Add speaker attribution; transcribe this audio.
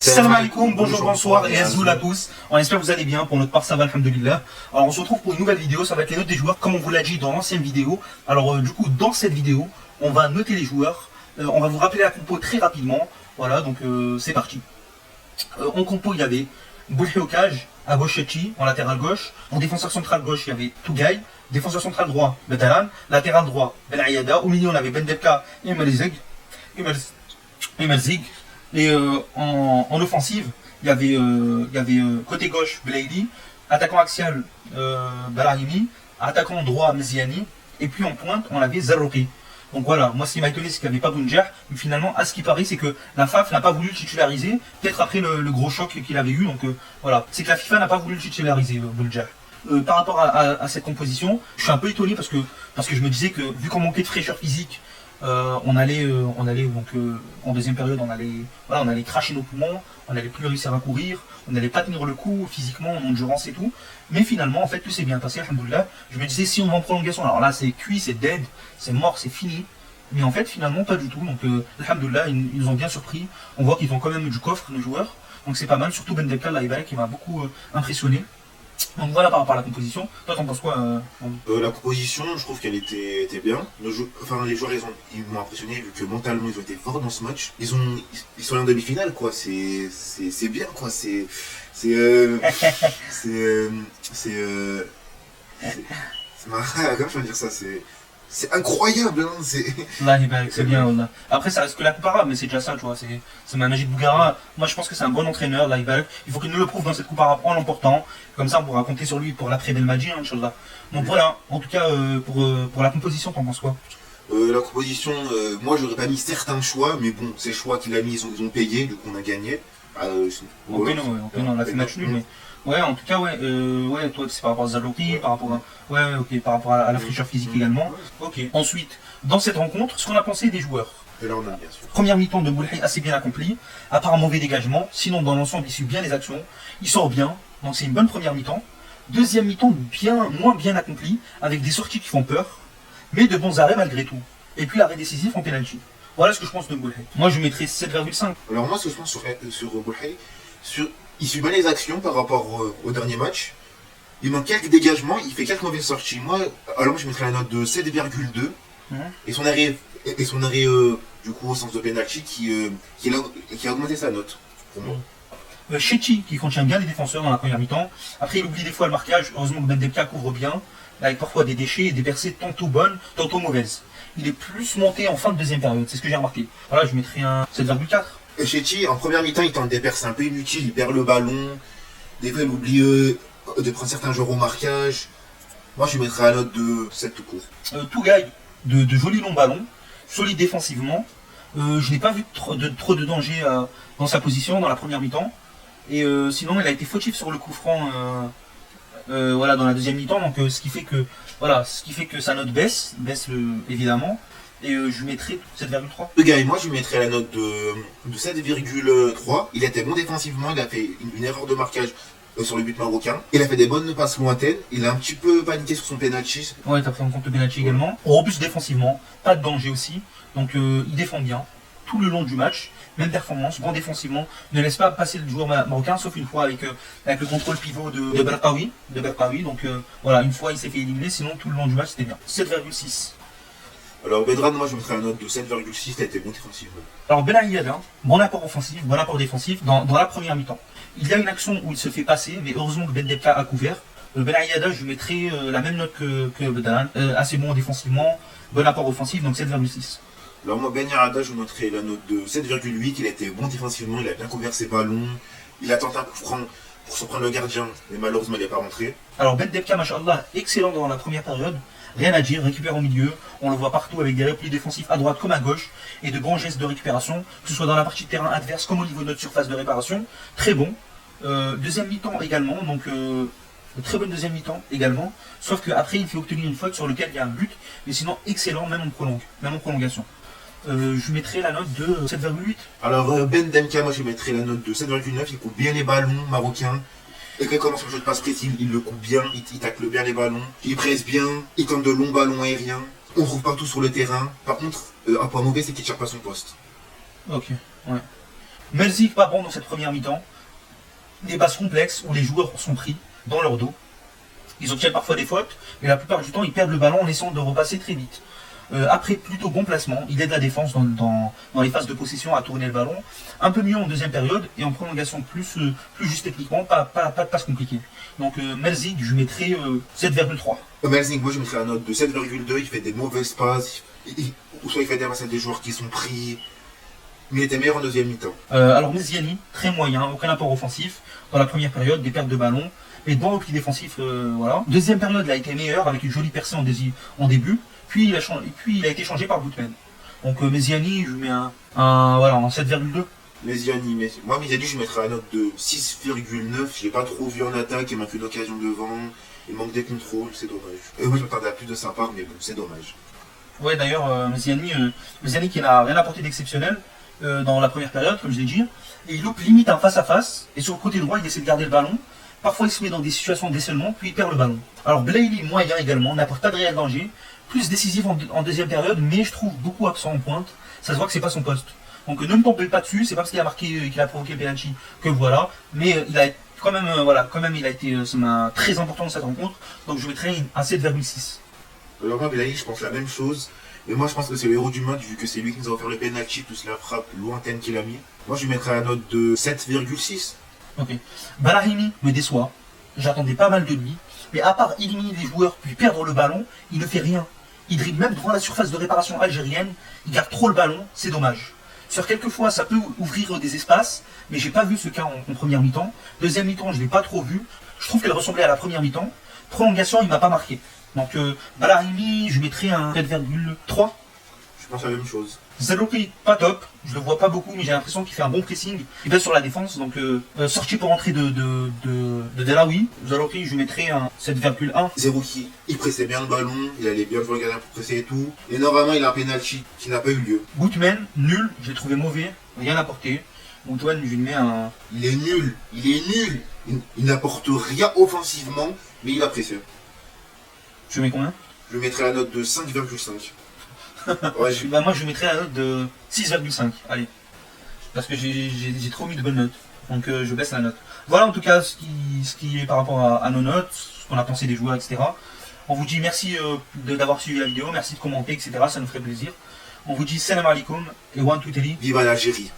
Speaker 1: Salam alaikum, bonjour, bonsoir et azoul à tous. On espère que vous allez bien. Pour notre part, ça va, alhamdoulilah. Alors, on se retrouve pour une nouvelle vidéo. Ça va être les notes des joueurs, comme on vous l'a dit dans l'ancienne vidéo. Alors, du coup, dans cette vidéo, on va noter les joueurs. On va vous rappeler la compo très rapidement. Voilà, donc c'est parti. En compo, il y avait Boulhi au cage, à gauche Chechi, en latéral gauche. En défenseur central gauche, il y avait Tougaï. Défenseur central droit, Bedalan. Latéral droit, Ben Ayada. Au milieu, on avait Ben Debka et Imelzig. Et en offensive, il y avait côté gauche Belaïdi, attaquant axial Brahimi, attaquant droit Mziani, et puis en pointe, on avait Zarrouki. Donc voilà, moi ce qui m'a étonné, c'est qu'il n'y avait pas Bounjer, mais finalement, à ce qui paraît, c'est que la FAF n'a pas voulu le titulariser, peut-être après le gros choc qu'il avait eu, donc voilà. C'est que la FIFA n'a pas voulu le titulariser, Bounjer. Par rapport à cette composition, je suis un peu étonné parce que je me disais que, vu qu'on manquait de fraîcheur physique, on allait donc en deuxième période on allait cracher nos poumons, on allait plus réussir à courir, on n'allait pas tenir le coup physiquement, en endurance et tout. Mais finalement en fait tout s'est bien passé, alhamdoulilah. Je me disais si on va en prolongation, alors là c'est cuit, c'est dead, c'est mort, c'est fini. Mais en fait finalement pas du tout, donc alhamdoulilah ils nous ont bien surpris. On voit qu'ils ont quand même du coffre nos joueurs, donc c'est pas mal, surtout Ben Debka là qui m'a beaucoup impressionné. Donc voilà par rapport à la composition. Toi t'en penses quoi
Speaker 2: La composition, je trouve qu'elle était bien. Les joueurs ils m'ont impressionné vu que mentalement ils ont été forts dans ce match. Ils sont en demi-finale quoi. C'est bien quoi. Comment je peux dire ça, c'est incroyable, hein,
Speaker 1: c'est bien. Là. Après, ça reste que la comparable, mais c'est déjà ça, tu vois. C'est Majid Bougara. Moi, je pense que c'est un bon entraîneur, là. Il faut qu'il nous le prouve dans cette comparable en l'emportant. Comme ça, on pourra compter sur lui pour l'après Belmadi, hein, Inch'Allah. Donc voilà, en tout cas, pour la composition, t'en penses quoi?
Speaker 2: La composition, moi, j'aurais pas mis certains choix, mais bon, ces choix qu'il a mis, ils ont payé, du coup, on a gagné.
Speaker 1: On a fait match nul, mais. Ouais, en tout cas, toi, c'est par rapport à Zaloki, par rapport à la fraîcheur physique également. Ok. Ensuite, dans cette rencontre, ce qu'on a pensé des joueurs.
Speaker 2: Alors, bien sûr.
Speaker 1: Première mi-temps de Boulhi assez bien accompli, à part un mauvais dégagement, sinon dans l'ensemble il suit bien les actions, il sort bien, donc c'est une bonne première mi-temps. Deuxième mi-temps moins bien accompli, avec des sorties qui font peur, mais de bons arrêts malgré tout. Et puis l'arrêt décisif en penalty. Voilà ce que je pense de Boulhi. Moi je mettrais 7,5.
Speaker 2: Alors moi ce que je pense sur Boulhi, il suit bien les actions par rapport au dernier match. Il manque quelques dégagements, il fait quelques mauvaises sorties. Moi je mettrais la note de 7,2. Et son arrêt du coup au sens de penalty qui a augmenté sa note pour moi.
Speaker 1: Chechi qui contient bien les défenseurs dans la première mi-temps. Après il oublie des fois le marquage. Heureusement que Ben Debka couvre bien, avec parfois des déchets et des percées tantôt bonnes, tantôt mauvaises. Il est plus monté en fin de deuxième période, c'est ce que j'ai remarqué. Voilà, je mettrais un 7,4.
Speaker 2: Et Chechi, en première mi-temps, il tente des perces un peu inutiles, il perd le ballon. Des fois, il oublie de prendre certains joueurs au marquage. Moi, je mettrais la note de 7 tout court.
Speaker 1: Tougaï, de jolis longs ballons, solide défensivement. Je n'ai pas vu trop de danger dans sa position dans la première mi-temps. Et sinon, il a été fautif sur le coup franc dans la deuxième mi-temps. Donc, ce qui fait que sa note baisse évidemment. Et je lui mettrais 7,3.
Speaker 2: Le gars, et moi je lui mettrais la note de 7,3. Il était bon défensivement, il a fait une erreur de marquage sur le but marocain. Il a fait des bonnes passes lointaines, il a un petit peu paniqué sur son penalty.
Speaker 1: Ouais, t'as pris en compte le penalty également. Robuste défensivement, pas de danger aussi. Donc il défend bien tout le long du match. Même performance, bon défensivement, ne laisse pas passer le joueur marocain, sauf une fois avec le contrôle pivot de Berkaoui. Donc voilà, une fois il s'est fait éliminer, sinon tout le long du match c'était bien. 7,6.
Speaker 2: Alors Bedran, moi je mettrais un note de 7,6, il a été bon défensivement.
Speaker 1: Alors Ben Ayada, bon apport offensif, bon apport défensif dans la première mi-temps. Il y a une action où il se fait passer, mais heureusement que Ben Debka a couvert. Ben Ayada, je lui mettrais la même note que Bedran, assez bon défensivement, bon apport offensif, donc 7,6.
Speaker 2: Alors moi Ben Ayada, je mettrais la note de 7,8, il a été bon défensivement, il a bien couvert ses ballons, il a tenté un coup franc pour se prendre le gardien, mais malheureusement il n'est pas rentré.
Speaker 1: Alors Ben Debka, machallah, excellent dans la première période. Rien à dire, récupère au milieu, on le voit partout avec des replis défensifs à droite comme à gauche et de bons gestes de récupération, que ce soit dans la partie de terrain adverse comme au niveau de notre surface de réparation, très bon. Deuxième mi-temps également, donc très bonne deuxième mi-temps également, sauf qu'après il fait obtenir une faute sur laquelle il y a un but, mais sinon excellent même en prolongation. Je lui mettrai la note de 7,8.
Speaker 2: Alors Ben Debka, moi je mettrais la note de 7,9, il coupe bien les ballons marocains. Et quand il commence son jeu de passe précis, il le coupe bien, il tacle bien les ballons, il presse bien, il tente de longs ballons aériens. On trouve partout sur le terrain. Par contre, un point mauvais, c'est qu'il ne tire pas son poste.
Speaker 1: Ok, ouais. Melzik pas bon dans cette première mi-temps. Des passes complexes où les joueurs sont pris dans leur dos. Ils obtiennent parfois des fautes, mais la plupart du temps, ils perdent le ballon en laissant de repasser très vite. Après, plutôt bon placement, il aide la défense dans les phases de possession à tourner le ballon. Un peu mieux en deuxième période et en prolongation plus juste techniquement, pas de passe compliquée. Donc Melzik, je mettrais 7,3.
Speaker 2: Melzik, moi je mettrais la note de 7,2, il fait des mauvaises passes, ou soit il fait des passes à des joueurs qui sont pris, mais il était meilleur en deuxième mi-temps.
Speaker 1: Alors Meziani, très moyen, aucun apport offensif. Dans la première période, des pertes de ballon, mais bon repli défensif, voilà. Deuxième période, il a été meilleur avec une jolie percée en début. Puis il a été changé par Boutmen. Donc Meziani, je mets un 7,2.
Speaker 2: Meziani, moi Meziani, je mettrais la note de 6,9. Je l'ai pas trop vu en attaque, il manque une occasion devant, il manque des contrôles, c'est dommage. Moi je m'attendais à plus de sa part, mais bon, c'est dommage.
Speaker 1: Ouais, d'ailleurs, Meziani qui n'a rien apporté d'exceptionnel dans la première période, comme je l'ai dit. Et il loupe limite un face-à-face, et sur le côté droit, il essaie de garder le ballon. Parfois, il se met dans des situations de décellement, puis il perd le ballon. Alors Blayley, moyen également, n'apporte pas de réel danger. Plus décisif en deuxième période, mais je trouve beaucoup absent en pointe. Ça se voit que c'est pas son poste. Donc ne me tombez pas dessus, c'est pas parce qu'il a marqué, qu'il a provoqué le penalty que voilà. Mais il a quand même, il a été très important dans cette rencontre. Donc je mettrai un 7,6.
Speaker 2: Alors moi, Blayley, je pense la même chose. Mais moi, je pense que c'est le héros du match, vu que c'est lui qui nous a offert le penalty, plus la frappe lointaine qu'il a mis. Moi, je lui mettrais la note de 7,6.
Speaker 1: Ok. Brahimi me déçoit. J'attendais pas mal de lui. Mais à part éliminer des joueurs puis perdre le ballon, il ne fait rien. Il dribble même devant la surface de réparation algérienne. Il garde trop le ballon, c'est dommage. Sur quelques fois, ça peut ouvrir des espaces, mais j'ai pas vu ce cas en première mi-temps. Deuxième mi-temps, je l'ai pas trop vu. Je trouve qu'elle ressemblait à la première mi-temps. Prolongation, il m'a pas marqué. Donc Brahimi, je mettrais un 7,3.
Speaker 2: Je pense la même chose.
Speaker 1: Zalouri, pas top, je le vois pas beaucoup, mais j'ai l'impression qu'il fait un bon pressing. Il baisse sur la défense, donc sorti pour entrée de Delaoui. Zalouri, je lui mettrais un 7,1.
Speaker 2: Zerouki, il pressait bien le ballon, il allait bien devant le gardien pour presser et tout. Et normalement, il a un penalty qui n'a pas eu lieu.
Speaker 1: Boutmen, nul, je l'ai trouvé mauvais, rien apporté. Boutmen, je lui mets un...
Speaker 2: Il est nul. Il n'apporte rien offensivement, mais il a pressé.
Speaker 1: Je mets combien?
Speaker 2: Je mettrais la note de 5,5.
Speaker 1: Ouais, moi je mettrais la note de 6,5. Allez. Parce que j'ai trop mis de bonnes notes. Donc je baisse la note. Voilà en tout cas ce qui est par rapport à nos notes, ce qu'on a pensé des joueurs, etc. On vous dit merci d'avoir suivi la vidéo, merci de commenter, etc. Ça nous ferait plaisir. On vous dit salam alaikum et one to teli.
Speaker 2: Viva l'Algérie.